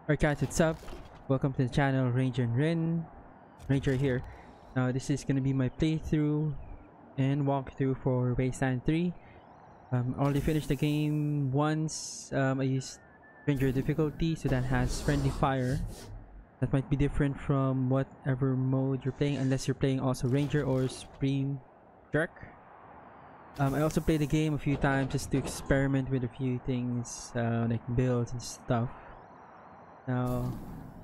Alright guys, what's up? Welcome to the channel, Ranger and Rin. Ranger here. Now this is gonna be my playthrough and walkthrough for Wasteland 3. I already finished the game once. I used Ranger difficulty, so that has friendly fire. That might be different from whatever mode you're playing, unless you're playing also Ranger or Supreme Jerk. I also played the game a few times just to experiment with a few things, like builds and stuff. Now,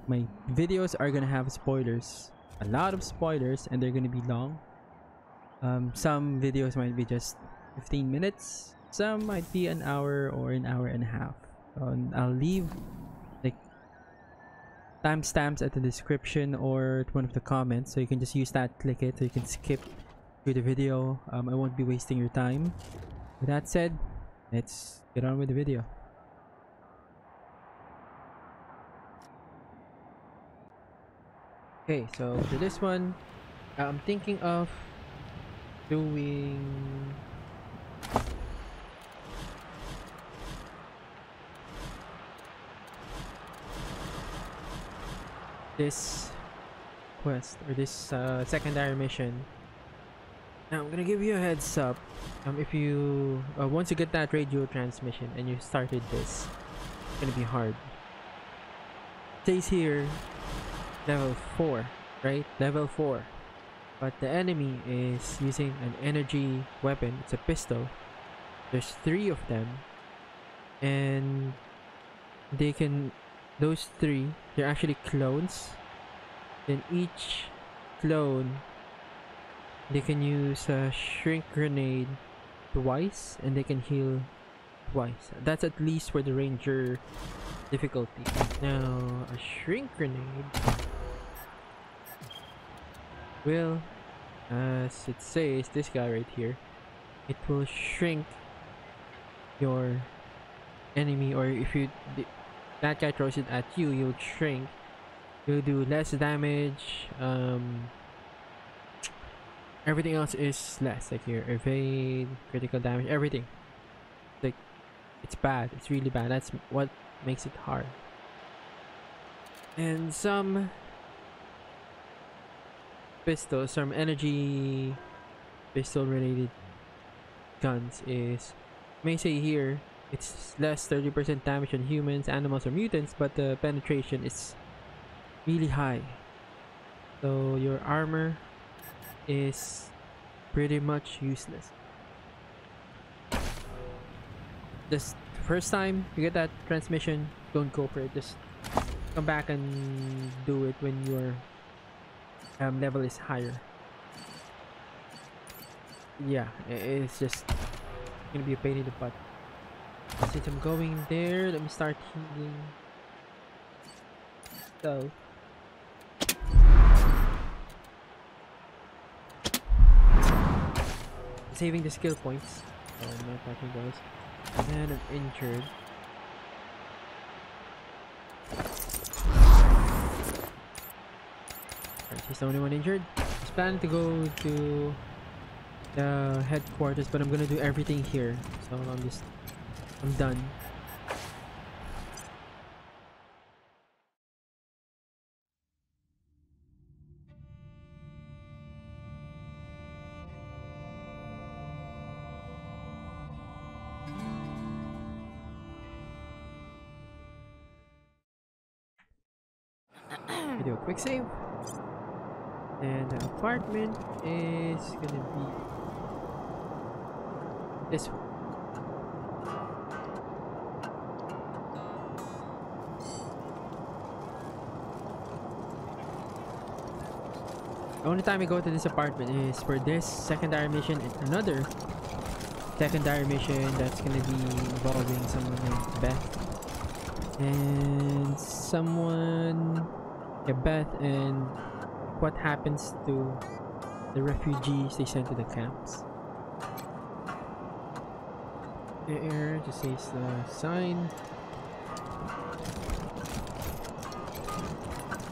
my videos are gonna have spoilers, a lot of spoilers, and they're gonna be long. Some videos might be just 15 minutes, some might be an hour or an hour and a half. I'll leave like timestamps at the description or at one of the comments, so you can just use that, click it, so you can skip through the video. I won't be wasting your time. With that said, let's get on with the video. Okay, so for this one, I'm thinking of doing this quest or this secondary mission. Now I'm gonna give you a heads up. If you once you get that radio transmission and you started this, it's gonna be hard. It says here level 4, right? Level 4, but the enemy is using an energy weapon. It's a pistol. There's 3 of them, and they can, those 3, they're actually clones. Then each clone, they can use a shrink grenade twice, and they can heal twice. That's at least for the Ranger difficulty. Now a shrink grenade will, as it says, this guy right here, it will shrink your enemy, or if you that guy throws it at you, you'll shrink. You'll do less damage. Everything else is less, like your evade, critical damage, everything. Like, it's bad. It's really bad. That's what makes it hard. And some pistols, some energy pistol related guns is, may say here, it's less 30% damage on humans, animals, or mutants, but the penetration is really high. So your armor is pretty much useless. Just first time you get that transmission, don't go for it. Just come back and do it when your level is higher. Yeah, it's just gonna be a pain in the butt. Since I'm going there, let me start healing. So saving the skill points. Oh, I'm not touching those. And I'm injured. Alright, he's the only one injured. I was planning to go to the headquarters, but I'm gonna do everything here. So I'm done. Do a quick save, and the apartment is gonna be this one. The only time I go to this apartment is for this secondary mission and another secondary mission that's gonna be involving someone named Beth and someone. Beth and what happens to the refugees they sent to the camps. There just says the sign.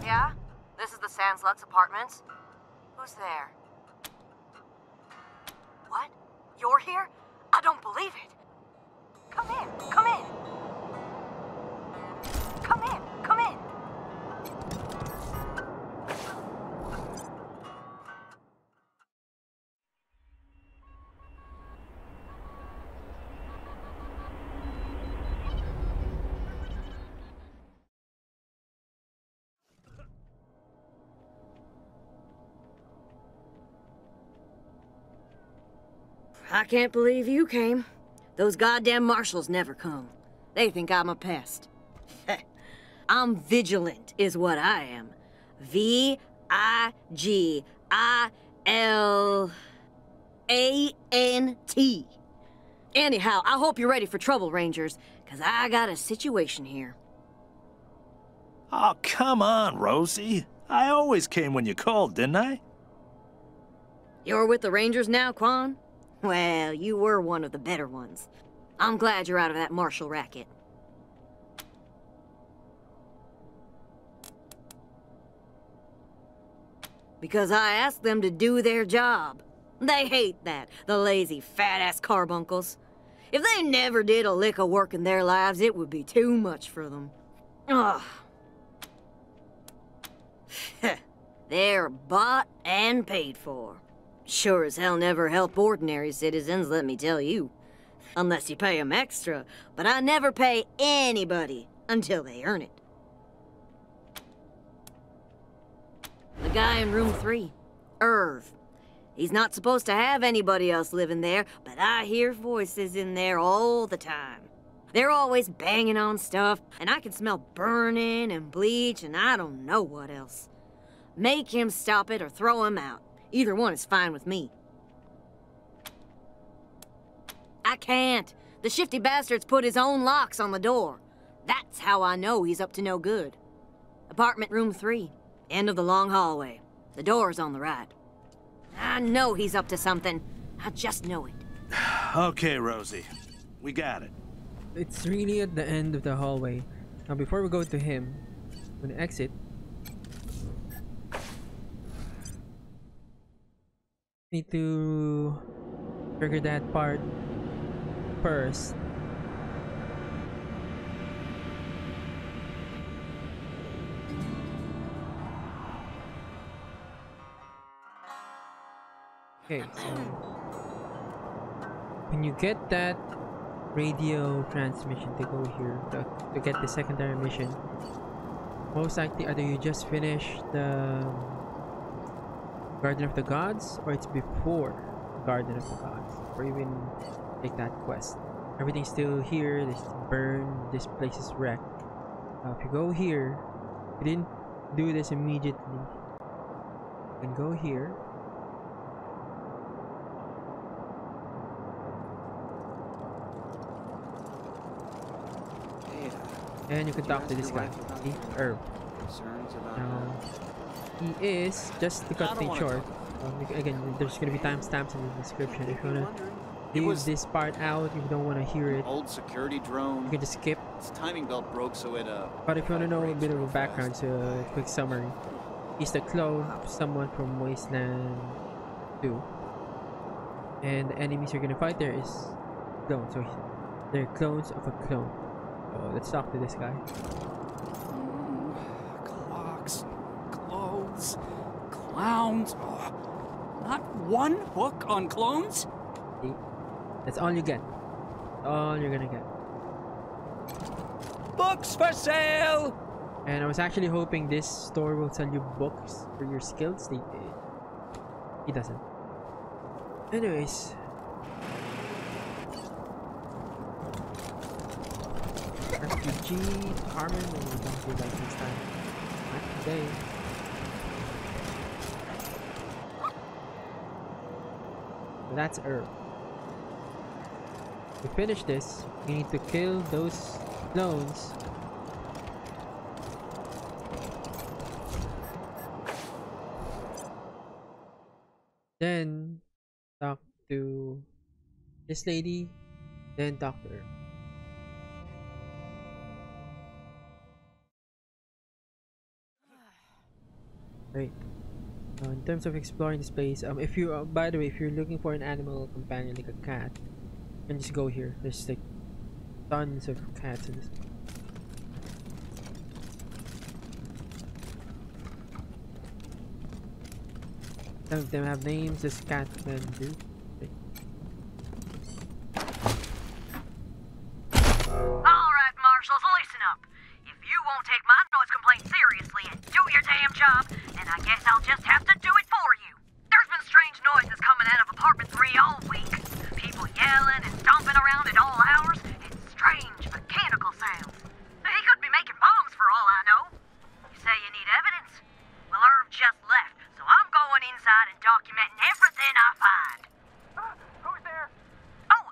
Yeah? This is the Sans Luxe apartments? Who's there? What? You're here? I don't believe it. Come in, come in. Come in, come in. I can't believe you came. Those goddamn marshals never come. They think I'm a pest. I'm vigilant, is what I am. V-I-G-I-L-A-N-T. Anyhow, I hope you're ready for trouble, Rangers, because I got a situation here. Oh, come on, Rosie. I always came when you called, didn't I? You're with the Rangers now, Quan? Well, you were one of the better ones. I'm glad you're out of that marshal racket. Because I asked them to do their job. They hate that, the lazy, fat-ass carbuncles. If they never did a lick of work in their lives, it would be too much for them. Ugh. They're bought and paid for. Sure as hell never help ordinary citizens, let me tell you. Unless you pay them extra, but I never pay anybody until they earn it. The guy in room 3, Irv. He's not supposed to have anybody else living there, but I hear voices in there all the time. They're always banging on stuff, and I can smell burning and bleach and I don't know what else. Make him stop it or throw him out. Either one is fine with me. I can't. The shifty bastard's put his own locks on the door. That's how I know he's up to no good. Apartment room 3, end of the long hallway. The door's on the right. I know he's up to something. I just know it. Okay, Rosie. We got it. It's really at the end of the hallway. Now before we go to him, I'm gonna exit. Need to trigger that part first. Okay, so when you get that radio transmission to go here to get the secondary mission, most likely either you just finish the Garden of the Gods or it's before Garden of the Gods, or even take that quest. Everything's still here. This burned. This place is wrecked. If you go here, you didn't do this immediately. You can go here. And you can talk to this guy, Irv. Now, he is, just to cut things short, again, there's gonna be timestamps in the description. If you wanna leave this part out, if you don't wanna hear it, old security drone. you can just skip. Its timing belt broke, so it But if you wanna know a bit of a background, so a quick summary, he's the clone of someone from Wasteland 2, and the enemies you're gonna fight there is clones. So they're clones of a clone. So let's talk to this guy. Clocks, clothes, clowns. Oh, not one book on clones? See? That's all you get. All you're gonna get. Books for sale! And I was actually hoping this store will sell you books for your skills. He doesn't. Anyways. RPG, Carmen, and we don't do like next time. Not today. So that's Irv. To finish this, you need to kill those clones. Then talk to this lady, then talk to her. Right. In terms of exploring this place, if you by the way, if you're looking for an animal companion like a cat, you can just go here. There's like tons of cats in this. Some of them have names, this cat men do. Alright, marshals, listen up. If you won't take my noise complaint seriously and do your damn job, then I guess I'll just have to do it for you. There's been strange noises coming out of apartment 3 all week. people yelling and stomping around at all hours, and strange mechanical sounds. He could be making bombs for all I know. You say you need evidence? Well, Irv just left, so I'm going inside and documenting everything I find. Who's there? Oh,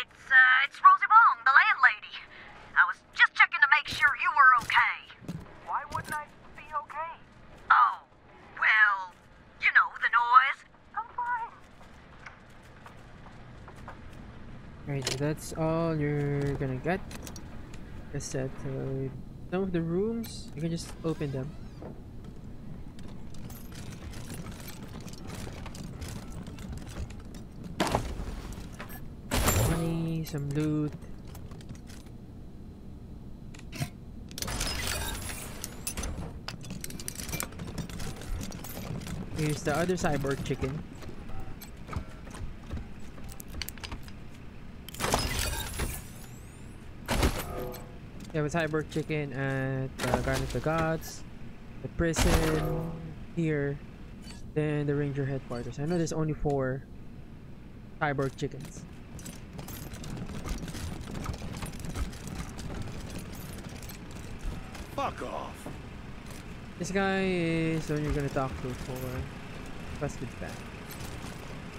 it's Rosie Wong, the landlady. I was just checking to make sure you were okay. Why wouldn't I be okay? Oh, well, you know, the noise. I'm fine. Alright, so that's all you're gonna get. Like I said, some of the rooms, you can just open them. Money, some loot. Here's the other cyborg chicken. You have a cyborg chicken at Garden of the Gods, the prison, here, then the Ranger headquarters. I know there's only 4 cyborg chickens. Fuck off. This guy is the one you're gonna talk to for Busted Back.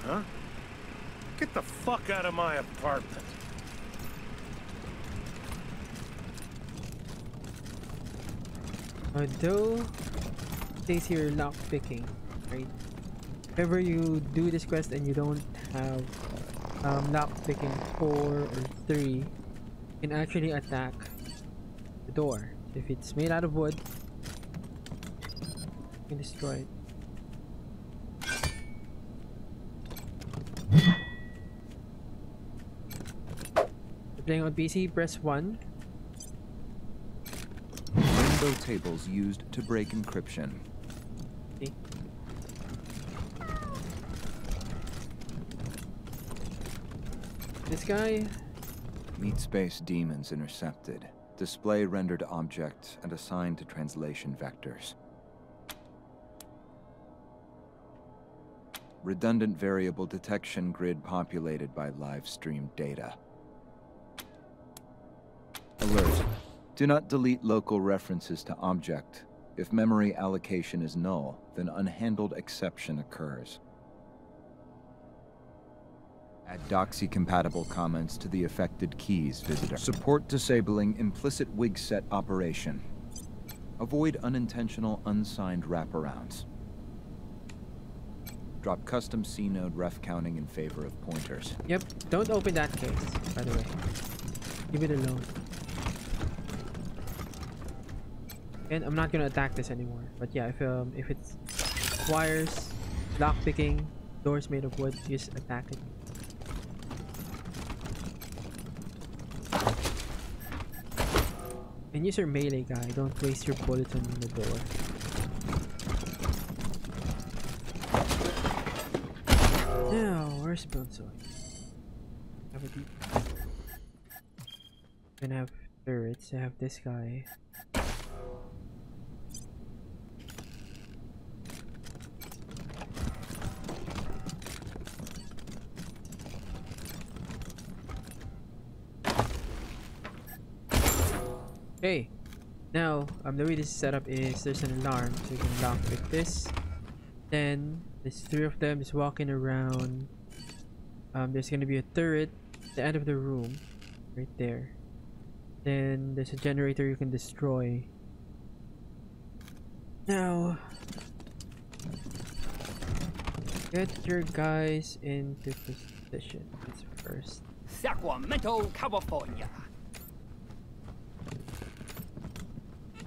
Huh? Get the fuck out of my apartment. Though it says here lock picking, right? If ever you do this quest and you don't have lock picking 4 or 3, you can actually attack the door. If it's made out of wood, you can destroy it. If you're playing on PC, press 1. Window tables used to break encryption. Okay. This guy. Meet space demons intercepted. Display rendered object and assigned to translation vectors. Redundant variable detection grid populated by live stream data. Alert. Do not delete local references to object. If memory allocation is null, then unhandled exception occurs. Add Doxy-compatible comments to the affected keys visitor. Support disabling implicit wig set operation. Avoid unintentional unsigned wraparounds. Drop custom C-node ref counting in favor of pointers. Yep, don't open that case, by the way. Leave it alone. And I'm not gonna attack this anymore. But yeah, if it's wires, lock picking, doors made of wood, just attack it. And use your melee guy, don't waste your bullets on the door. Now, where's bone sword? Have a deep. Gonna have turrets, I have this guy. Okay, now the way this is set up is there's an alarm, so you can lockpick this. Then there's 3 of them just walking around. There's gonna be a turret at the end of the room, right there. Then there's a generator you can destroy. Now, get your guys into position. That's first. Sacramento, California.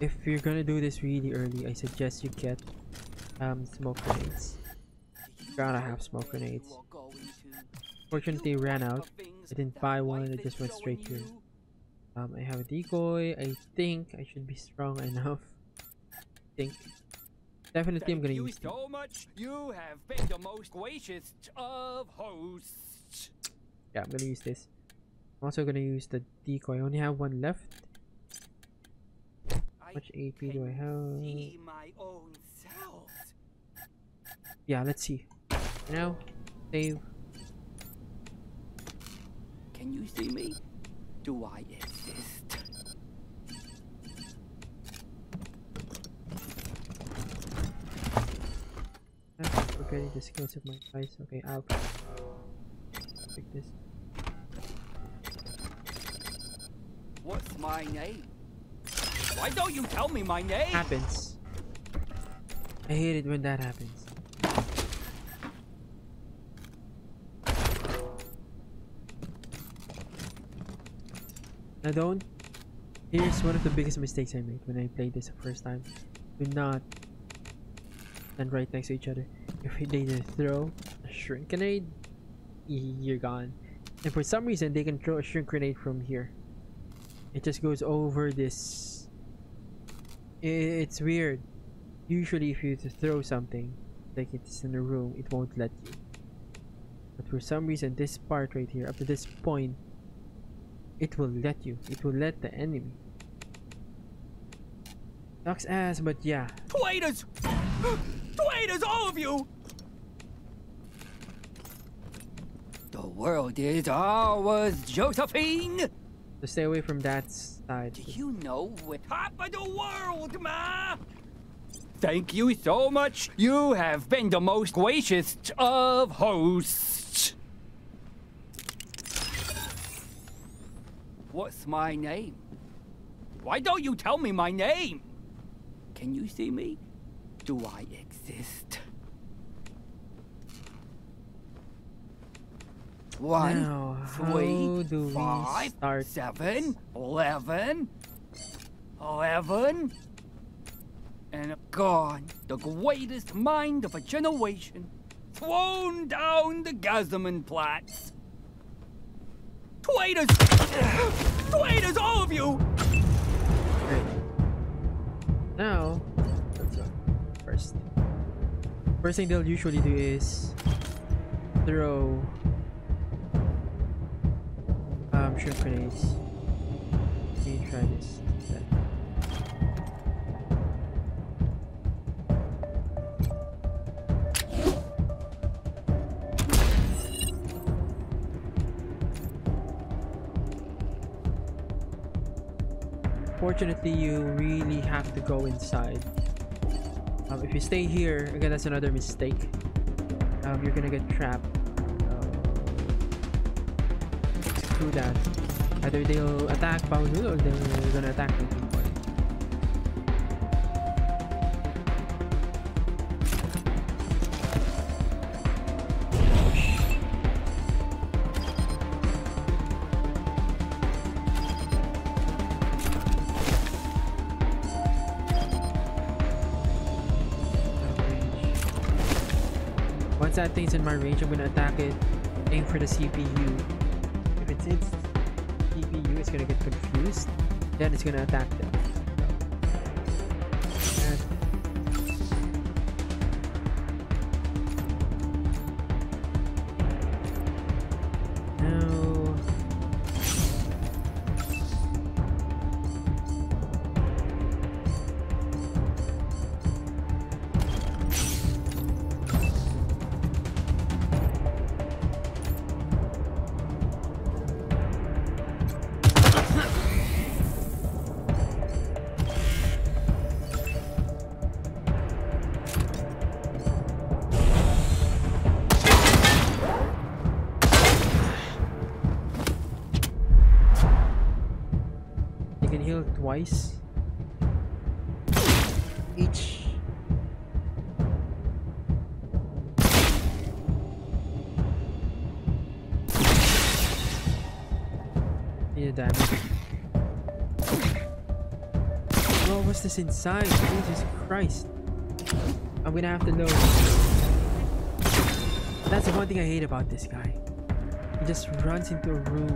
If you're gonna do this really early, I suggest you get smoke grenades. You gotta have smoke grenades. Fortunately, ran out. I didn't buy one. I just went straight here. I have a decoy. I think I should be strong enough. Definitely, I'm gonna use it. so much. You have been the most gracious of hosts. Yeah, I'm gonna use this. I'm also gonna use the decoy. I only have one left. How much AP do I have? My own self. Yeah, let's see. Now, save. Can you see me? Do I exist? I'm forgetting the skills of my eyes. Okay, I'll pick this. What's my name? Why don't you tell me my name? Happens. I hate it when that happens. Now don't. Here's one of the biggest mistakes I made when I played this the first time. Do not stand right next to each other. If they just throw a shrink grenade, you're gone. And for some reason, they can throw a shrink grenade from here. It just goes over this. It's weird. Usually, if you throw something, like it's in a room, it won't let you. But for some reason, this part right here, up to this point, it will let you. It will let the enemy. Sucks ass, but yeah. Traitors! Traitors, all of you! The world is ours, Josephine! So stay away from that side. Do you know what top of the world, ma? Thank you so much. You have been the most gracious of hosts. What's my name? Why don't you tell me my name? Can you see me? Do I exist? Now, 1, 3, do we 5, start 7, 11, 11, and gone. The greatest mind of a generation, thrown down the Gazaman-Platz. Traitors! Traitors, all of you! Great. Now, let's go. First thing they'll usually do is throw shrink grenades. Let me try this instead. Fortunately, you really have to go inside. If you stay here, again, that's another mistake. You're gonna get trapped. Screw that. Either they'll attack Paolo or they're gonna attack me. Once that thing's in my range, I'm gonna attack it. Aim for the CPU. If it's its CPU, it's gonna get confused. Then it's gonna attack them. Now, twice each. Need a damage. Oh, what's this inside? Jesus Christ. I'm gonna have to know. That's the one thing I hate about this guy. He just runs into a room.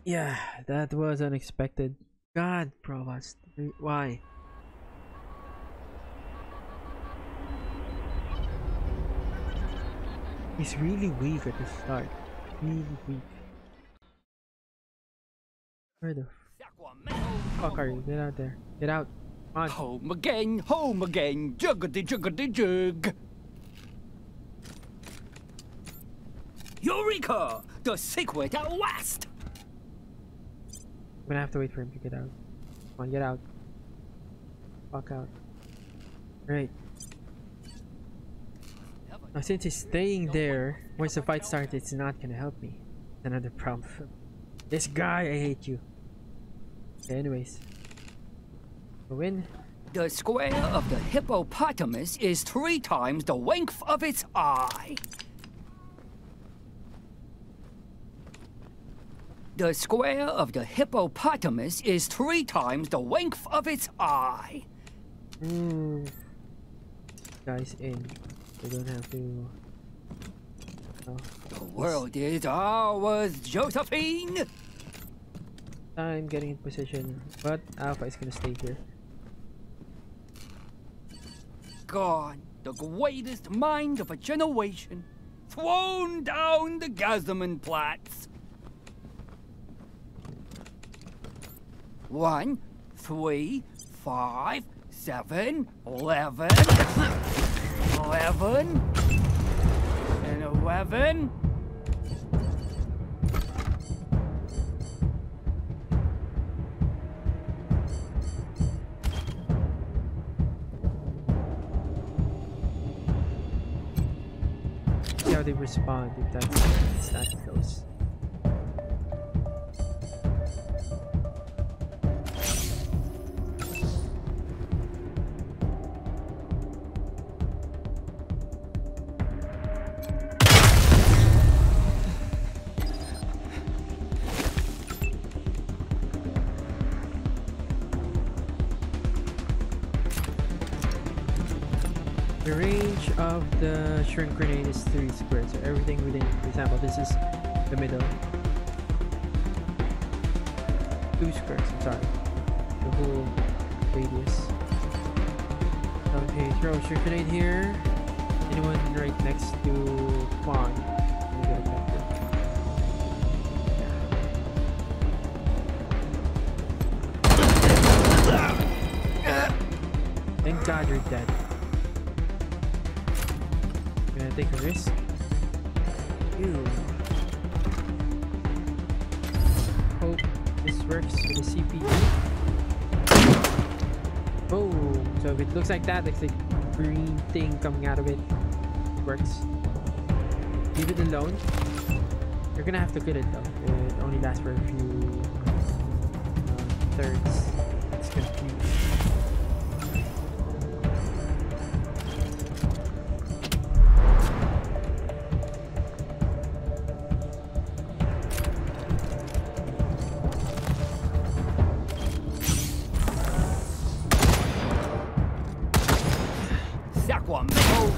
Yeah, that was unexpected. God, Provost, why? He's really weak at the start. Really weak. Where the Fuck are you? Get out there. Get out. Come on. Home again, juggity juggity jug. Eureka! The secret at last! I'm gonna have to wait for him to get out. Come on, get out. Fuck out. Right. Now since he's staying there, once the fight starts, it's not gonna help me. Another problem. This guy, I hate you. Okay, anyways. Go in. The square of the hippopotamus is 3 times the length of its eye. The square of the hippopotamus is 3 times the length of its eye. Guys in. We don't have to. Oh. The world is ours, Josephine! I'm getting in position, but Alpha is gonna stay here. Gone, the greatest mind of a generation, thrown down the Gazdamanplatz. 1, 3, 5, 7, 11, 11, and 11. See how they respond if that's that close. The range of the shrink grenade is 3 squares, so everything within, for example, this is the middle. 2 squares, I'm sorry. The whole radius. Okay, throw a shrink grenade here. Anyone right next to Quan? Let me get a vector. Thank God you're dead. Gonna take a risk. Ew. Hope this works with the CPU. Boom! So if it looks like that, it's like green thing coming out of it. It works. Leave it alone. You're gonna have to kill it though. It only lasts for a few turns. It's confused.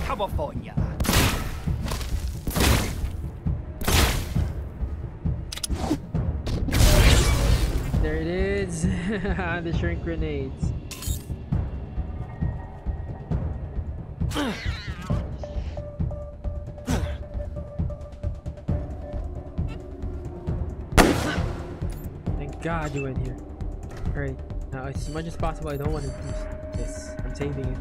California. There it is. The shrink grenades. Thank God you went here. Alright, now as much as possible, I don't want to use this. I'm saving it.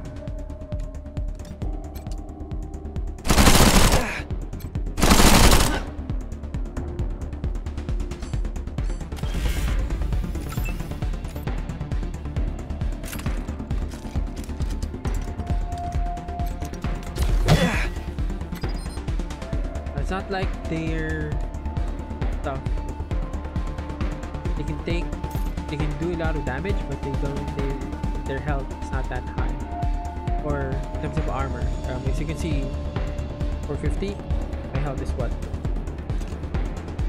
It's not like they're tough. They can do a lot of damage, but their health is not that high. Or in terms of armor, as you can see, 450, my health is what?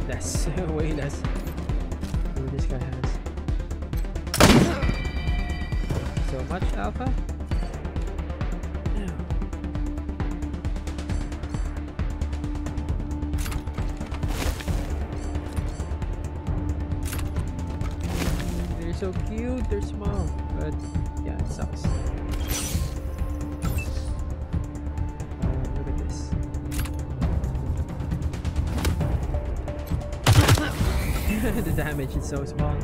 Less, way less. What this guy has. So much alpha. So cute, they're small, but yeah, it sucks. Look at this. The damage is so small.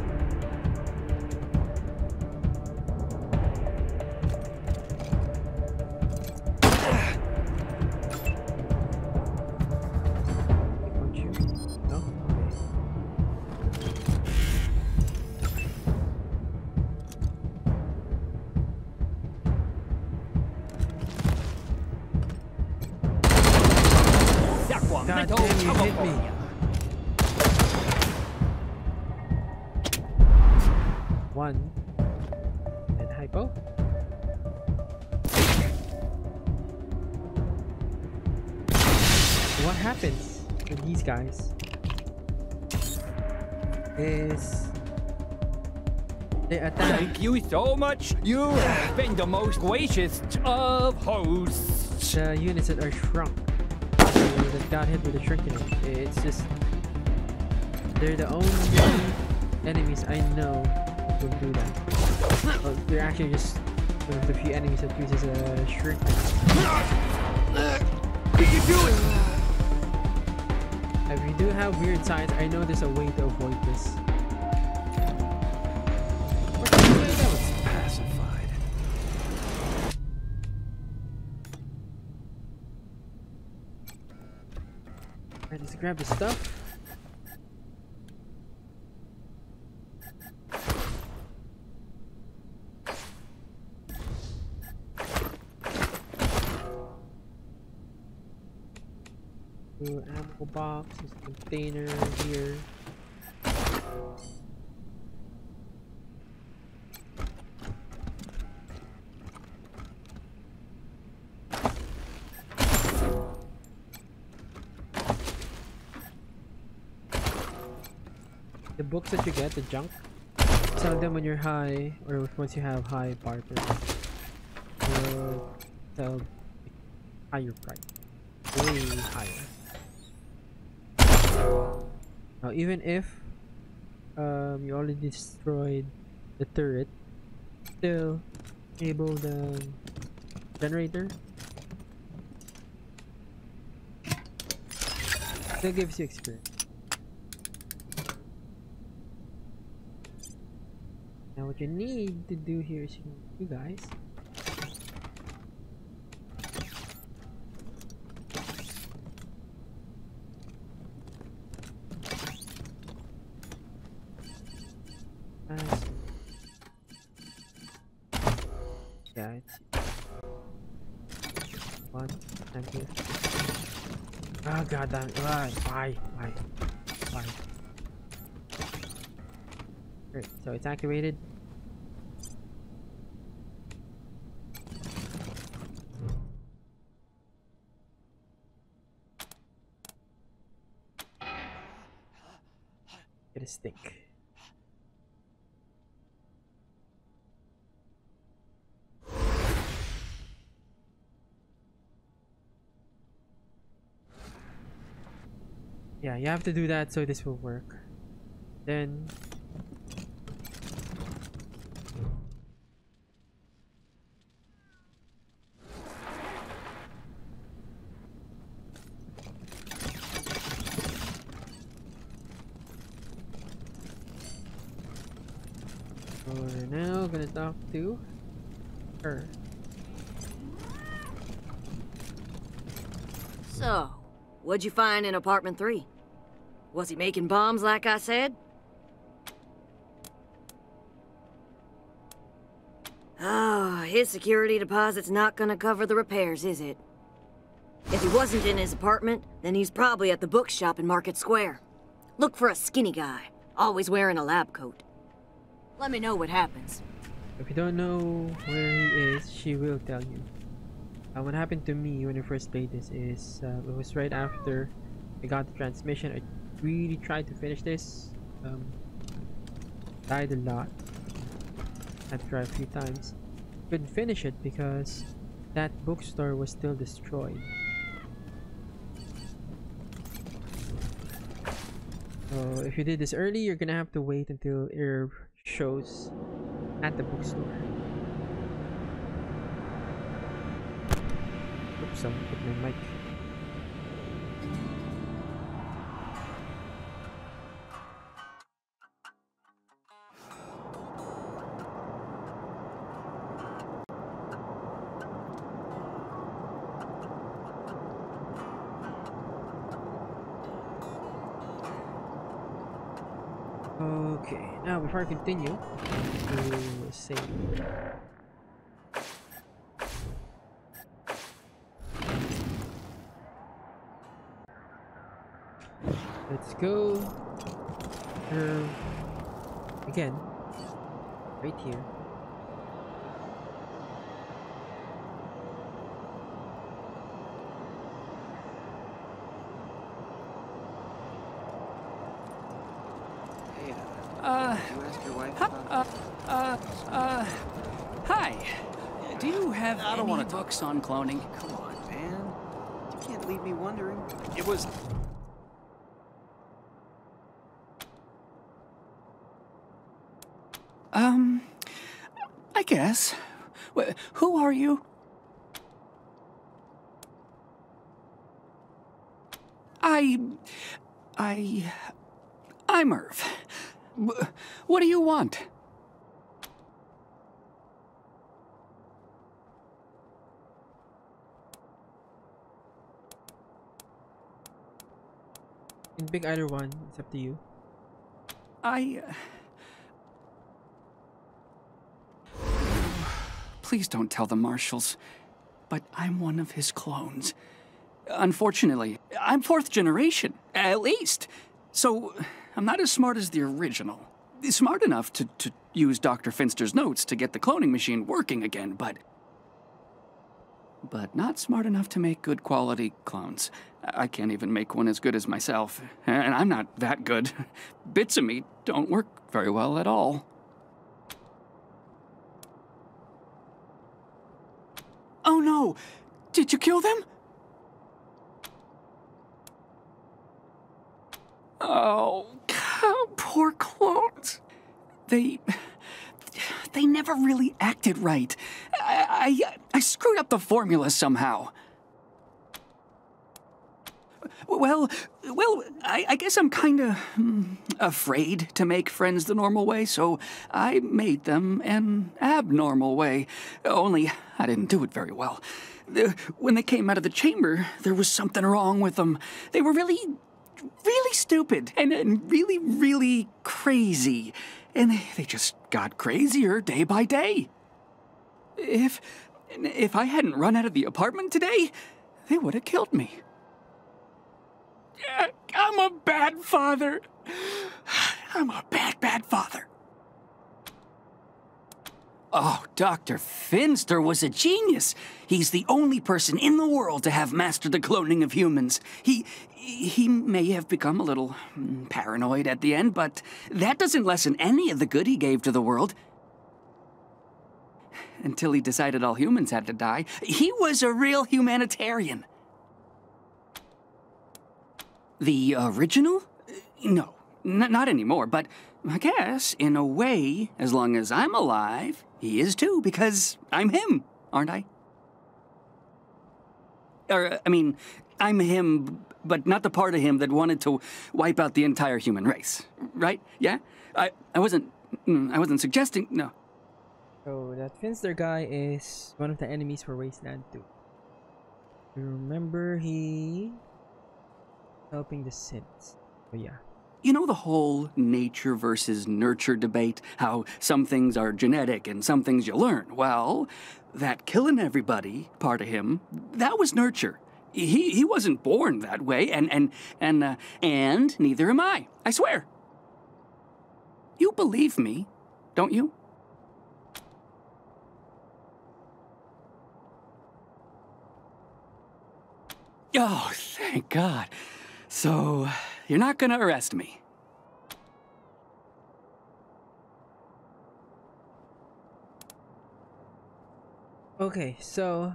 God little damn, you hit me. California. One. And hypo. What happens with these guys is they attack. Thank you so much. You have been the most gracious of hosts. The units that are shrunk, that got hit with the shrink unit. It's just they're the only enemies I know that will do that. Well, they're actually just one of the few enemies that uses a shrink unit. You can do it. If you do have weird sides, I know there's a way to avoid this. That was pacified. Alright, let's grab the stuff. Ammo box, this container here. The books that you get, the junk, sell them when you're high, or once you have high barter. You'll sell higher price, way higher. Now, even if you already destroyed the turret, still enable the generator. Still gives you experience. Now, what you need to do here is you guys. Yeah, it's one. Thank you. Oh god damn it. Why? Great, so it's activated. Get a stink. Yeah, you have to do that so this will work. Then we're now gonna talk to her. So, what'd you find in apartment 3? Was he making bombs like I said? Oh, his security deposit's not gonna cover the repairs, is it? If he wasn't in his apartment, then he's probably at the bookshop in Market Square. Look for a skinny guy, always wearing a lab coat. Let me know what happens. If you don't know where he is, she will tell you. What happened to me when I first played this is it was right after I got the transmission. I really tried to finish this. Died a lot. Had to try a few times. Couldn't finish it because that bookstore was still destroyed. So if you did this early, you're gonna have to wait until it shows at the bookstore. Oops, I'll put my mic. Okay, now before I continue, to save. Let's go. Again, right here. You ask your wife about Hi. Do you have I don't any wanna talk. books on cloning? Come on, man. You can't leave me wondering. It was. I guess. Who are you? I'm Irv. What do you want? You can pick either one. It's up to you. Please don't tell the marshals, but I'm one of his clones. Unfortunately, I'm 4th generation, at least. So, I'm not as smart as the original. Smart enough to use Dr. Finster's notes to get the cloning machine working again, but not smart enough to make good quality clones. I can't even make one as good as myself, and I'm not that good. Bits of me don't work very well at all. Oh no! Did you kill them? Oh, poor clones. They never really acted right. I screwed up the formula somehow. Well, I guess I'm kinda afraid to make friends the normal way, so I made them an abnormal way. Only I didn't do it very well. When they came out of the chamber, there was something wrong with them. They were really stupid and really crazy. And they just got crazier day by day. If I hadn't run out of the apartment today, they would have killed me. I'm a bad father. I'm a bad father. Oh, Dr. Finster was a genius. He's the only person in the world to have mastered the cloning of humans. He may have become a little paranoid at the end, but that doesn't lessen any of the good he gave to the world. Until he decided all humans had to die. He was a real humanitarian. The original? No, not anymore, but I guess, in a way, as long as I'm alive, he is too, because I'm him, aren't I? I'm him, but not the part of him that wanted to wipe out the entire human race, right? Yeah? I wasn't suggesting, no. So that Finster guy is one of the enemies for Wasteland 2. You remember he helping the synths. But yeah. You know the whole nature versus nurture debate? How some things are genetic and some things you learn? Well, that killing everybody part of him, that was nurture. He wasn't born that way, and neither am I swear. You believe me, don't you? Oh, thank God. So, you're not gonna arrest me. Okay, so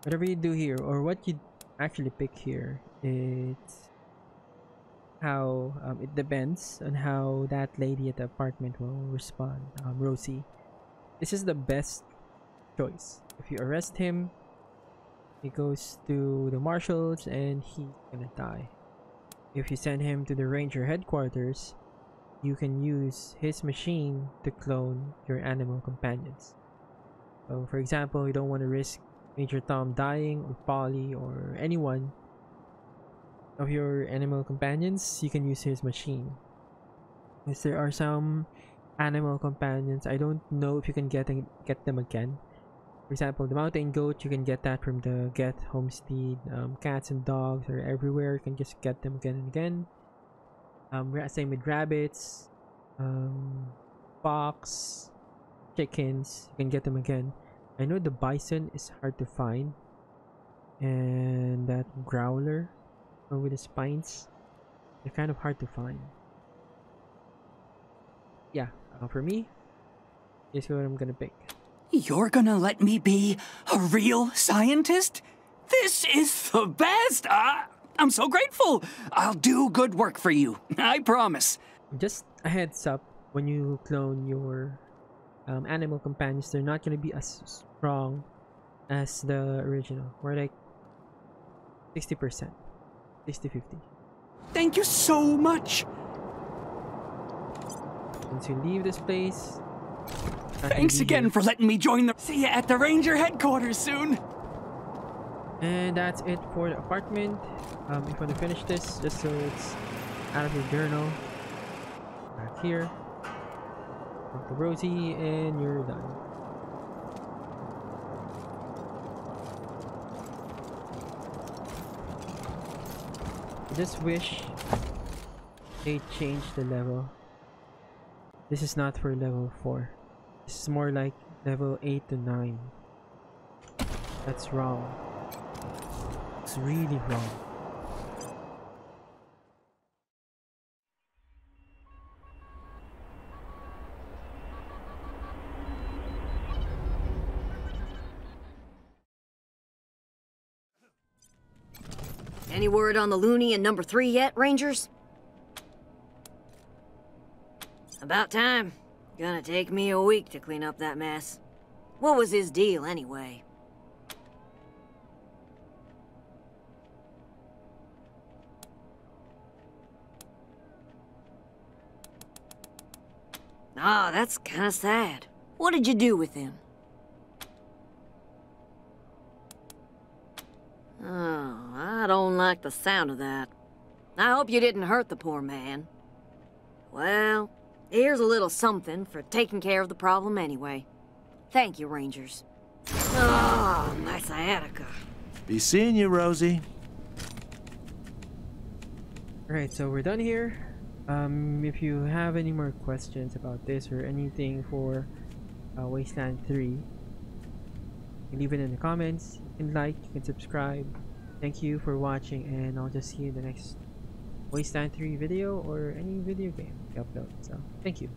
whatever you do here, or what you actually pick here, it's how it depends on how that lady at the apartment will respond. Rosie, this is the best choice. If you arrest him, he goes to the marshals and he's gonna die. If you send him to the ranger headquarters, you can use his machine to clone your animal companions. So for example, you don't want to risk Major Tom dying, or Polly, or anyone of your animal companions, you can use his machine. Because there are some animal companions, I don't know if you can get them again, For example, the mountain goat, you can get that from the get homestead. Cats and dogs are everywhere. You can just get them again and again. Same with rabbits, fox, chickens. You can get them again. I know the bison is hard to find, and that growler with the spines, they're kind of hard to find. Yeah, for me, here's what I'm gonna pick. You're gonna let me be a real scientist? This is the best! I'm so grateful! I'll do good work for you, I promise. Just a heads up, when you clone your animal companions, they're not gonna be as strong as the original. We're like 60%, 60-50. Thank you so much! Once you leave this place, thanks again for letting me join the... See you at the Ranger headquarters soon! And that's it for the apartment. If you want to finish this, just so it's out of your journal, back here, talk to Rosie, and you're done. I just wish they changed the level. This is not for level 4. This is more like level 8 to 9. That's wrong. It's really wrong. Any word on the loony in number 3 yet, Rangers? About time. Gonna take me a week to clean up that mess. What was his deal, anyway? Ah, that's kinda sad. What did you do with him? Oh, I don't like the sound of that. I hope you didn't hurt the poor man. Well, here's a little something for taking care of the problem anyway. Thank you, Rangers. Oh, my sciatica. Be seeing you, Rosie. Alright, so we're done here. If you have any more questions about this or anything for Wasteland 3, you can leave it in the comments. You can like, you can subscribe. Thank you for watching, and I'll just see you in the next Wasteland 3 video or any video game we upload. So, thank you.